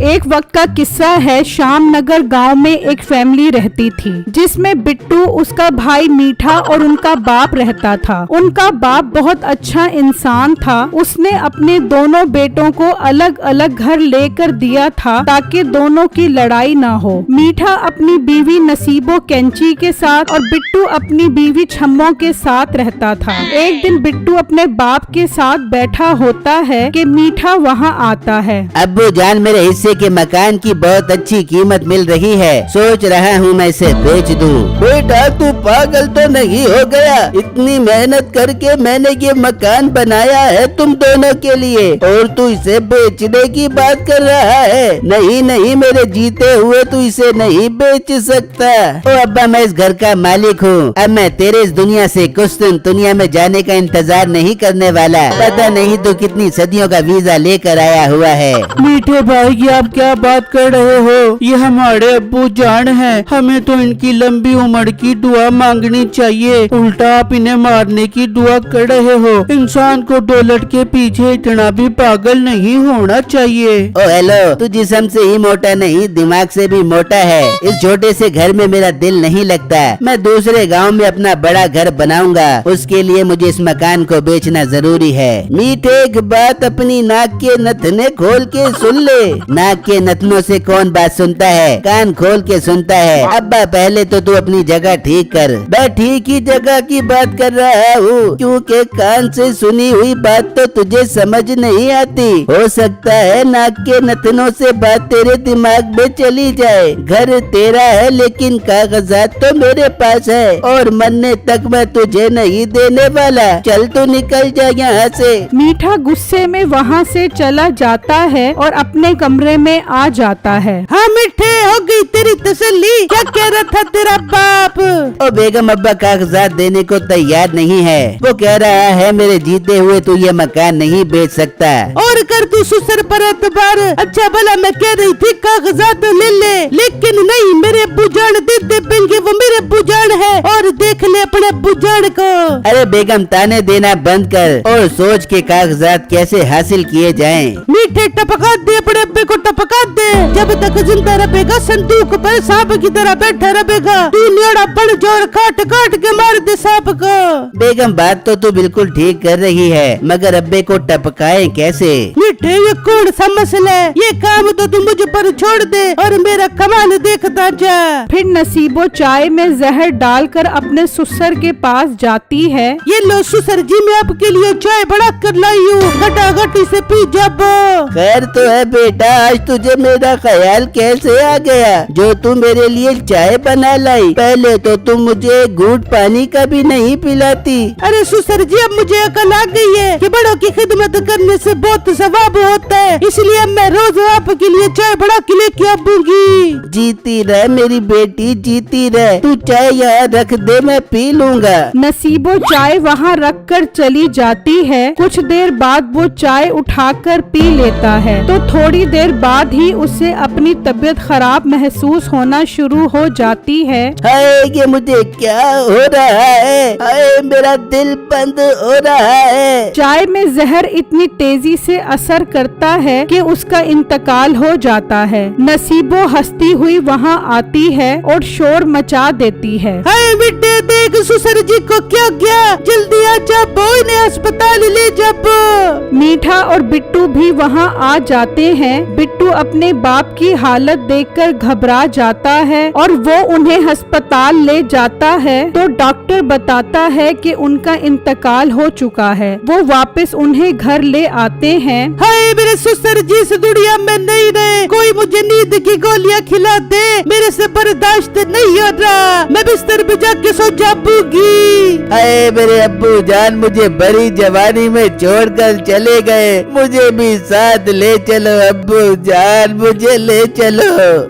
एक वक्त का किस्सा है। श्याम नगर गांव में एक फैमिली रहती थी जिसमें बिट्टू, उसका भाई मीठा और उनका बाप रहता था। उनका बाप बहुत अच्छा इंसान था। उसने अपने दोनों बेटों को अलग अलग घर लेकर दिया था ताकि दोनों की लड़ाई ना हो। मीठा अपनी बीवी नसीबो कैंची के साथ और बिट्टू अपनी बीवी छम्मो के साथ रहता था। एक दिन बिट्टू अपने बाप के साथ बैठा होता है कि मीठा वहाँ आता है। अब्बू जान, मेरे हिस्से के मकान की बहुत अच्छी कीमत मिल रही है, सोच रहा हूँ मैं इसे बेच दूँ। बेटा तू पागल तो नहीं हो गया? इतनी मेहनत करके मैंने ये मकान बनाया है तुम दोनों के लिए और तू इसे बेचने की बात कर रहा है? नहीं नहीं, मेरे जीते हुए तू इसे नहीं बेच सकता। ओ अब्बा, मैं इस घर का मालिक हूँ। अब मैं तेरे इस दुनिया से कुछ दिन दुनिया में जाने का इंतजार नहीं करने वाला। पता नहीं तू कितनी सदियों का वीजा लेकर आया हुआ है। मीठे भाई, ये आप क्या बात कर रहे हो? ये हमारे अब्बू जान हैं, हमें तो इनकी लंबी उम्र की दुआ मांगनी चाहिए। उल्टा आप इन्हें मारने की दुआ कर रहे हो। इंसान को डॉलर के पीछे इतना भी पागल नहीं होना चाहिए। ओ हेलो, तू जिस्म से ही मोटा नहीं, दिमाग से भी मोटा है। इस छोटे से घर में मेरा दिल नहीं लगता। मैं दूसरे गांव में अपना बड़ा घर बनाऊंगा, उसके लिए मुझे इस मकान को बेचना जरूरी है। मीठे, एक बात अपनी नाक के नथने खोल के सुन ले। नाक के नथनों से कौन बात सुनता है? कान खोल के सुनता है। अब्बा, पहले तो तू अपनी जगह ठीक कर। मैं ठीक ही जगह की बात कर रहा हूँ, क्योंकि कान से सुनी हुई बात तो तुझे समझ नहीं आती। हो सकता है नाक के नथनों से बात तेरे दिमाग में चली जाए। घर तेरा है लेकिन कागजात तो मेरे पास है और मरने तक मैं तुझे नहीं देने वाला। चल तू निकल जा यहाँ से। मीठा गुस्से में वहाँ से चला जाता है और अपने कमरे में आ जाता है। हाँ मीठे, हो गई तेरी तसल्ली? क्या कह रहा था तेरा बाप? ओ बेगम, अब्बा कागजात देने को तैयार नहीं है। वो कह रहा है मेरे जीते हुए तू ये मकान नहीं बेच सकता। और कर तू सुसर पर एतबार। अच्छा भला मैं कह रही थी कागजात ले ले, लेकिन नहीं, मेरे अब्बू जान दे देंगे। वो मेरे अब्बू जान है और देख ले अपने अब्बू जान को। अरे बेगम, ताने देना बंद कर और सोच के कागजात कैसे हासिल किए जाएं। मीठे, टपका दे अपने अब्बे को, टपका दे। जब तक जिंदा रहेगा संदूक पर सांप की तरह बैठा रहेगा। तू न्योड़ा बड़ जोर काट काट के मार दे सांप को। बेगम, बात तो तू बिल्कुल ठीक कर रही है, मगर अब्बे को टपकाए कैसे? मीठे, ये कौन सा मसला है? ये काम तो तू मुझ पर छोड़ दे और मेरा कमाल देखता जा। फिर नसीबो चाय में जहर डालकर अपने ससुर के पास जाती है। ये लो ससुर जी, मैं आपके लिए चाय बना कर लाई हूँ, घटाघटी से पी जाबो। खैर तो है बेटा, आज तुझे मेरा ख्याल कैसे आ गया जो तू मेरे लिए चाय बना लाई? पहले तो तुम मुझे घूंट पानी का भी नहीं पिलाती। अरे ससुर जी, अब मुझे अकल आ गई है कि बड़ों की खिदमत करने से बहुत सवाब होता है, इसलिए मैं रोज आपके लिए चाय बना के लेके आऊंगी। जीती रह मेरी बेटी, जीती रह। तू चाय यहाँ रख दे, मैं पी लूँगा। नसीबो चाय वहाँ रख कर चली जाती है। कुछ देर बाद वो चाय उठाकर पी लेता है तो थोड़ी देर बाद ही उसे अपनी तबीयत खराब महसूस होना शुरू हो जाती है। हाय, ये मुझे क्या हो रहा है? हाय, मेरा दिल बंद हो रहा है। चाय में जहर इतनी तेजी से असर करता है कि उसका इंतकाल हो जाता है। नसीबो हंसती हुई वहाँ आती है और शोर मचा देती है। हाय बेटे, देख ससुर जी को क्या गया, जल्दी आ जा, बोई ने अस्पताल ले जा। मीठा और बिट्टू भी वहाँ आ जाते हैं। बिट्टू अपने बाप की हालत देखकर घबरा जाता है और वो उन्हें अस्पताल ले जाता है तो डॉक्टर बताता है कि उनका इंतकाल हो चुका है। वो वापस उन्हें घर ले आते हैं। हाय मेरे ससुर जी, इस दुनिया में नहीं रहे, कोई मुझे नींद की गोलियां खिला दे, मेरे से बर्दाश्त नहीं हो रहा, मैं बिस्तर पे जाके सो जाऊंगी। हाय मेरे अब्बू जान, मुझे बड़ी जवानी में छोड़कर चले गए, मुझे भी साथ ले चलो अब्बू जान, मुझे ले चलो।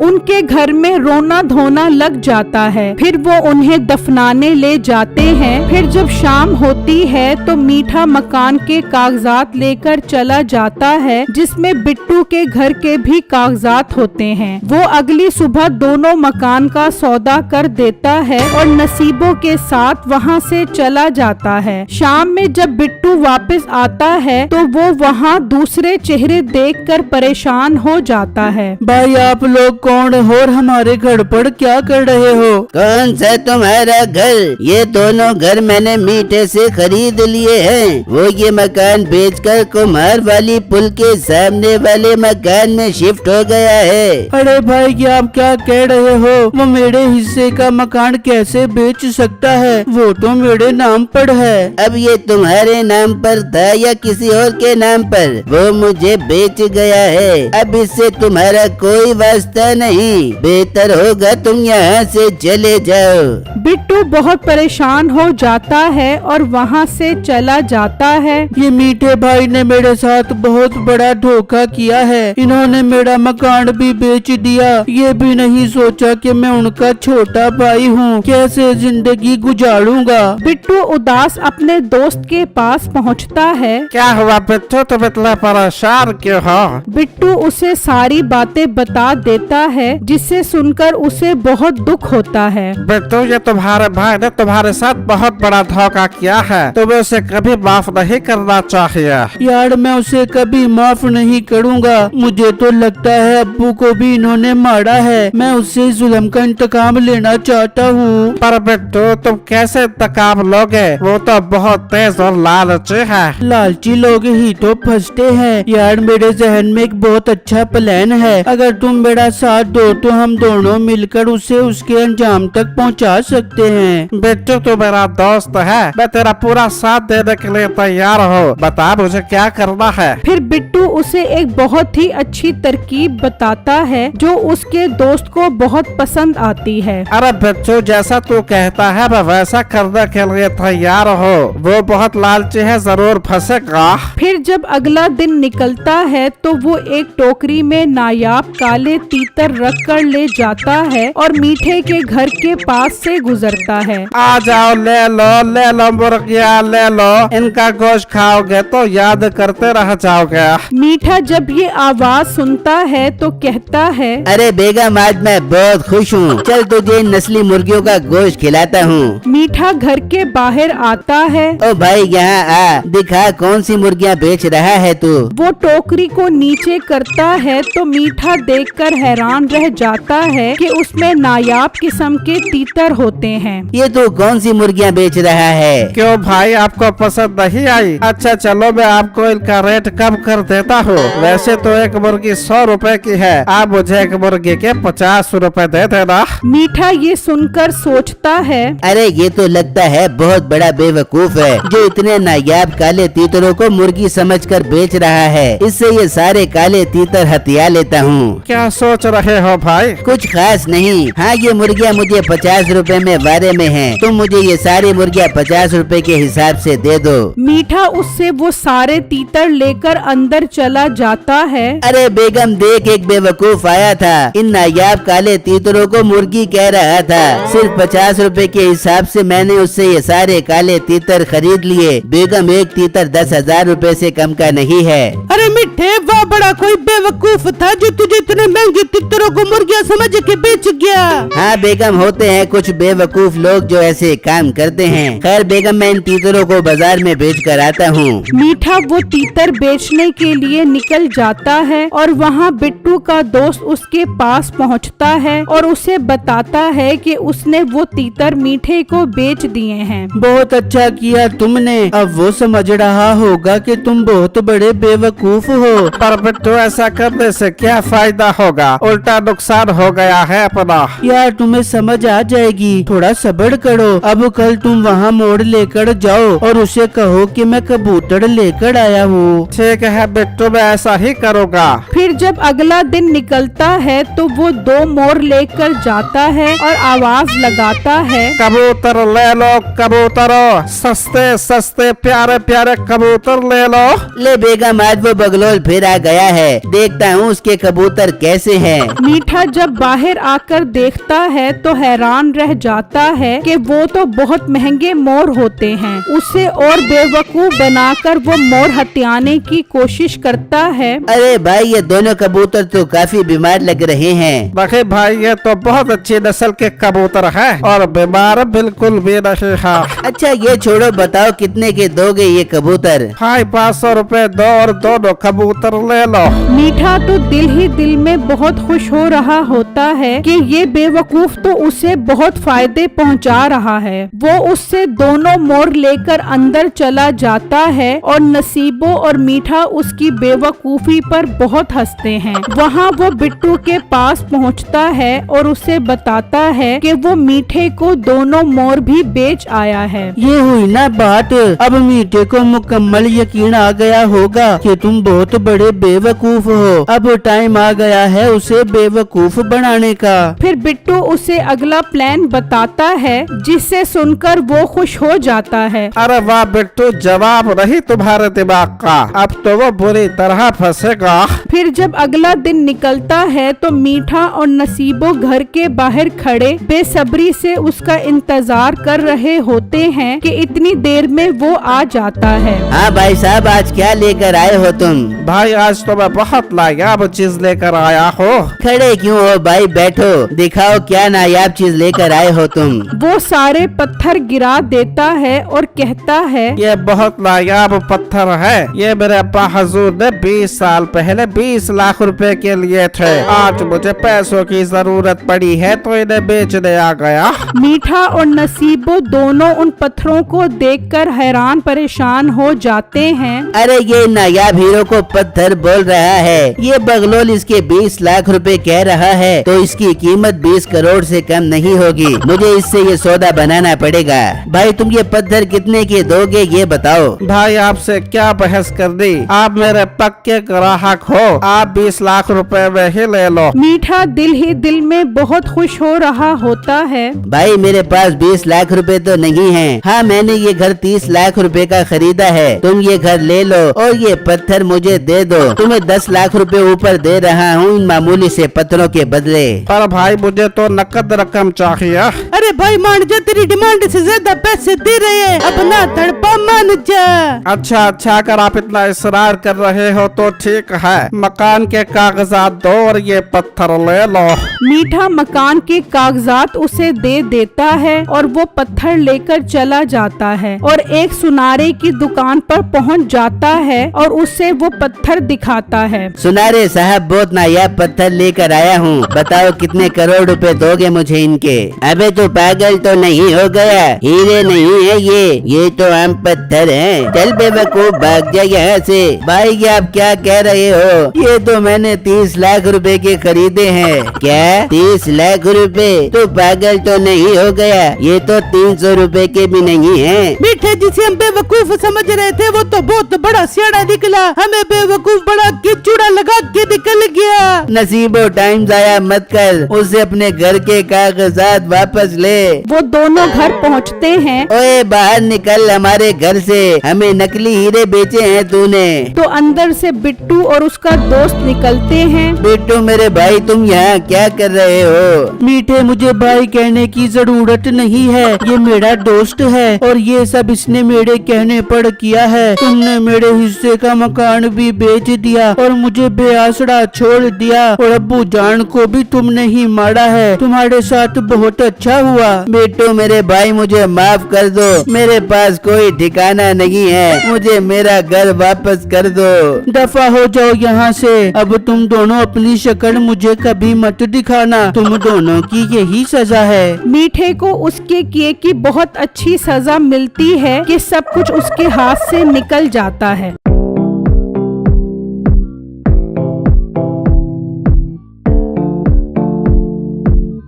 उनके घर में रोना धोना लग जाता है। फिर वो उन्हें दफनाने ले जाते हैं। फिर जब शाम होती है तो मीठा मकान के कागजात लेकर चला जाता है जिसमें बिट्टू के घर के भी कागजात होते हैं। वो अगली सुबह दोनों मकान का सौदा कर देता है और नसीबों के साथ वहाँ से चला जाता है। शाम में जब बिट्टू वापस आता है तो वो वहाँ दूसरे चेहरे देखकर परेशान हो जाता है। भाई आप लोग कौन हो और हमारे घर पर क्या कर रहे हो? कौन सा तुम्हारा घर? ये दोनों घर मैंने मीठे से खरीद लिए हैं। वो ये मकान बेचकर कुम्हार वाली पुल के सामने वाले मकान में शिफ्ट हो गया है। अरे भाई ये आप क्या कह रहे हो? वो मेरे हिस्से का मकान कैसे बेच सकता है? वो तो मेरे नाम पर है। अब ये तुम्हारे नाम पर था या किसी और के नाम पर? वो मुझे बेच गया है। अब इससे तुम्हारा कोई वास्ता नहीं। बेहतर होगा तुम यहाँ से चले जाओ। बिट्टू बहुत परेशान हो जाता है और वहाँ से चला जाता है। ये मीठे भाई ने मेरे साथ बहुत बड़ा धोखा किया है। इन्होंने मेरा मकान भी बेच दिया। ये भी नहीं सोचा कि मैं उनका छोटा भाई हूँ। कैसे जिंदगी गुजारूंगा? बिट्टू उदास अपने दोस्त के पास पहुँचता है। क्या हुआ बिट्टू, तुम इतना परेशान क्यों हो? बिट्टू उसे सारी बातें बता देता है जिसे सुनकर उसे बहुत दुख होता है। बिट्टू ये तुम्हारे भाई ने तुम्हारे साथ बहुत बड़ा धोखा किया है। तुम्हें उसे कभी माफ नहीं करना चाहिए। यार मैं उसे कभी माफ नहीं करूँगा। मुझे तो लगता है अब्बू को भी इन्होंने मारा है। मैं उससे जुल्म का इंतकाम लेना चाहता हूँ। पर बिट्टू तुम कैसे इंतकाम लोगे? वो तो बहुत तेज और लालची है। लालची लोग ही तो फंसते हैं। यार मेरे जहन में एक बहुत अच्छा प्लान है। अगर तुम मेरा साथ दो तो हम दोनों मिलकर उसे उसके अंजाम तक पहुंचा सकते हैं। बिट्टू तू मेरा दोस्त है, मैं तेरा पूरा साथ देने के लिए तैयार हूँ। बता मुझे क्या करना है। फिर बिट्टू उसे एक बहुत ही अच्छी तरकीब बताता है जो उसके दोस्त को बहुत पसंद आती है। अरे बिट्टू जैसा तू कहता है मैं वैसा करने के लिए तैयार हूँ। वो बहुत लालची है, जरूर फंसेगा। फिर जब अगला दिन निकलता है तो वो एक टोकरी में नायाब काले तीतर रख कर ले जाता है और मीठे के घर के पास से गुजरता है। आ जाओ ले लो मुर्गिया ले लो। इनका गोश्त खाओगे तो याद करते रह जाओगे। मीठा जब ये आवाज सुनता है तो कहता है, अरे बेगम आज मैं बहुत खुश हूँ। चल तुझे इन नस्ली मुर्गियों का गोश्त खिलाता हूँ। मीठा घर के बाहर आता है। ओ भाई यहाँ आ, दिखा कौन सी मुर्गियाँ बेच रहा है तू? वो टोकरी को नीचे करता है तो मीठा देखकर हैरान रह जाता है कि उसमें नायाब किस्म के तीतर होते हैं। ये तू कौन सी मुर्गियाँ बेच रहा है? क्यों भाई आपको पसंद नहीं आई? अच्छा चलो मैं आपको इनका रेट कम कर देता हूँ। वैसे तो एक मुर्गी 100 रुपए की है, आप मुझे एक मुर्गी के 50 रुपए दे देना। मीठा ये सुनकर सोचता है, अरे ये तो लगता है बहुत बड़ा बेवकूफ है जो इतने नायाब काले तीतरों को मुर्गी समझकर बेच रहा है। इससे ये सारे काले तीतर हथिया लेता हूँ। क्या सोच रहे हो भाई? कुछ खास नहीं। हाँ ये मुर्गियाँ मुझे 50 रुपए में वारे में हैं। तुम मुझे ये सारी मुर्गियाँ 50 रुपए के हिसाब से दे दो। मीठा उससे वो सारे तीतर लेकर अंदर चला जाता है। अरे बेगम देख, एक बेवकूफ आया था। इन नायाब काले तीतरों को मुर्गी कह रहा था। सिर्फ 50 रुपए के हिसाब से मैंने उससे ये सारे काले तीतर खरीद लिए। बेगम एक तीतर 10,000 रुपए से कम का नहीं है। अरे मिठे वह बड़ा कोई बेवकूफ था जो तुझे इतने महंगे तीतरों को मुर्गियाँ समझ के बेच गया। हाँ बेगम होते हैं कुछ बेवकूफ लोग जो ऐसे काम करते हैं। खैर बेगम मैं इन तीतरों को बाजार में बेच कर आता हूँ। मीठा वो तीतर बेचने के लिए निकल जाता है और वहाँ बिट्टू का दोस्त उसके पास पहुँचता है और उसे बताता है कि उसने वो तीतर मीठे को बेच दिए हैं। बहुत अच्छा किया तुमने। अब वो समझ रहा होगा कि तुम बहुत बड़े बेवकूफ हो। पर बिट्टू ऐसा करने से क्या फायदा होगा? उल्टा नुकसान हो गया है अपना। यार तुम्हें समझ आ जाएगी, थोड़ा सब्र करो। अब कल तुम वहाँ मोड़ लेकर जाओ और उसे कहो कि मैं कबूतर लेकर आया हूँ। ठीक है बिट्टू मैं ऐसा ही करूँगा। फिर जब अगला दिन निकलता है तो वो 2 मोर लेकर जाता है और आवाज लगाता है, कबूतर ले लो कबूतरों, सस्ते सस्ते प्यारे प्यारे कबूतर ले लो। ले बेगम आज वो बगलोल फिर आ गया है। देखता हूँ उसके कबूतर कैसे हैं। मीठा जब बाहर आकर देखता है तो हैरान रह जाता है कि वो तो बहुत महंगे मोर होते हैं। उसे और बेवकूफ बनाकर वो मोर हथियाने की कोशिश कोशिश करता है। अरे भाई ये दोनों कबूतर तो काफी बीमार लग रहे हैं। देखिए भाई ये तो बहुत अच्छी नस्ल के कबूतर है और बीमार बिल्कुल भी नहीं है। अच्छा ये छोड़ो, बताओ कितने के दोगे ये कबूतर? भाई 500 रुपए दो और दोनों कबूतर ले लो। मीठा तो दिल ही दिल में बहुत खुश हो रहा होता है कि ये बेवकूफ तो उसे बहुत फायदे पहुंचा रहा है। वो उससे दोनों मोर लेकर अंदर चला जाता है और नसीबो और मीठा उसकी बेवकूफी पर बहुत हंसते हैं। वहाँ वो बिट्टू के पास पहुँचता है और उसे बताता है कि वो मीठे को दोनों मोर भी बेच आया है। ये हुई ना बात। अब मीठे को मुकम्मल यकीन आ गया होगा कि तुम बहुत बड़े बेवकूफ हो। अब टाइम आ गया है उसे बेवकूफ बनाने का। फिर बिट्टू उसे अगला प्लान बताता है जिसे सुनकर वो खुश हो जाता है। अरे वाह बिट्टू, जवाब नहीं तुम्हारे दिमाग का, अब तो वो बुरी तरह फंसेगा। फिर जब अगला दिन निकलता है तो मीठा और नसीबो घर के बाहर खड़े बेसब्री से उसका इंतजार कर रहे होते हैं कि इतनी देर में वो आ जाता है। हाँ भाई साहब, आज क्या लेकर आए हो तुम? भाई आज तो मैं बहुत नायाब चीज लेकर आया हूँ। खड़े क्यों हो भाई, बैठो, दिखाओ क्या नायाब चीज लेकर आए हो तुम। वो सारे पत्थर गिरा देता है और कहता है, ये बहुत नायाब पत्थर है। ये मेरे अब्बा हजूर ने 20 साल पहले 20 लाख रुपए के लिए थे। आज मुझे पैसों की जरूरत पड़ी है तो इन्हें बेचने आ गया। मीठा और नसीबो दोनों उन पत्थरों को देखकर हैरान परेशान हो जाते हैं। अरे ये नायाब हीरो को पत्थर बोल रहा है, ये बगलोल इसके 20 लाख रुपए कह रहा है तो इसकी कीमत 20 करोड़ से कम नहीं होगी। मुझे इससे ये सौदा बनाना पड़ेगा। भाई तुम ये पत्थर कितने के दोगे ये बताओ। भाई आपसे क्या बहस कर दी, आप मेरे पक्के ग्राहक हो, आप 20 लाख रुपए में ही ले लो। मीठा दिल ही दिल में बहुत खुश हो रहा होता है। भाई मेरे पास 20 लाख रुपए तो नहीं है। हाँ मैंने ये घर 30 लाख रुपए का खरीदा है, तुम ये घर ले लो और ये पत्थर मुझे दे दो। तुम्हें 10 लाख रुपए ऊपर दे रहा हूँ इन मामूली से पत्थरों के बदले। पर भाई मुझे तो नकद रकम चाहिए। अरे भाई मान जा, तेरी डिमांड से ज्यादा पैसे दे रहे हैं, अपना तड़पा मान जा। अच्छा अगर आप इतना इसरार कर रहे हो तो ठीक है, मकान के कागजात दो और ये पत्थर ले लो। मीठा मकान के कागजात उसे दे देता है और वो पत्थर लेकर चला जाता है और एक सुनारे की दुकान पर पहुंच जाता है और उसे वो पत्थर दिखाता है। सुनारे साहब बहुत नायाब पत्थर लेकर आया हूँ, बताओ कितने करोड़ रुपए दोगे मुझे इनके? अबे तो पागल तो नहीं हो गया, हीरे नहीं है ये तो आम पत्थर है। चल बेवकूफ भाग जा यहाँ से। भाई ये आप क्या कह रहे हो? ये तो मैंने 30 लाख रुपए के खरीदे हैं। क्या 30 लाख रुपए? तो पागल तो नहीं हो गया, ये तो 300 रुपए के भी नहीं है। मीठे जिसे हम बेवकूफ समझ रहे थे वो तो बहुत बड़ा सियाड़ा निकला, हमें बेवकूफ बड़ा के चूड़ा लगा के निकल गया। नसीबो टाइम जाया मत कर, उसे अपने घर के कागजात वापस ले। वो दोनों घर पहुंचते हैं। ओए बाहर निकल हमारे घर से, हमें नकली हीरे बेचे हैं तूने। तो अंदर से बिट्टू और उसका दोस्त निकलते हैं। बिट्टू मेरे भाई तुम यहाँ क्या कर रहे हो? मीठे मुझे भाई कहने की जरूरत नहीं है, ये मेरा दोस्त है और ये सब इसने मेरे कहने पर किया है। तुमने मेरे हिस्से का मकान भी बेच दिया और मुझे बेआसरा छोड़ दिया और अब्बू जान को भी तुमने ही मारा है। तुम्हारे साथ बहुत अच्छा हुआ। बिट्टू मेरे भाई मुझे माफ कर दो, मेरे पास कोई ठिकाना नहीं है, मुझे मेरा घर वापस कर दो। दफा हो जाओ यहाँ से, अब तुम दोनों अपनी शक्ल मुझे कभी मत दिखाना, तुम दोनों की यही सजा है। मीठे को उसके किए की बहुत अच्छी सजा मिलती है कि सब कुछ उसके हाथ से निकल जाता है।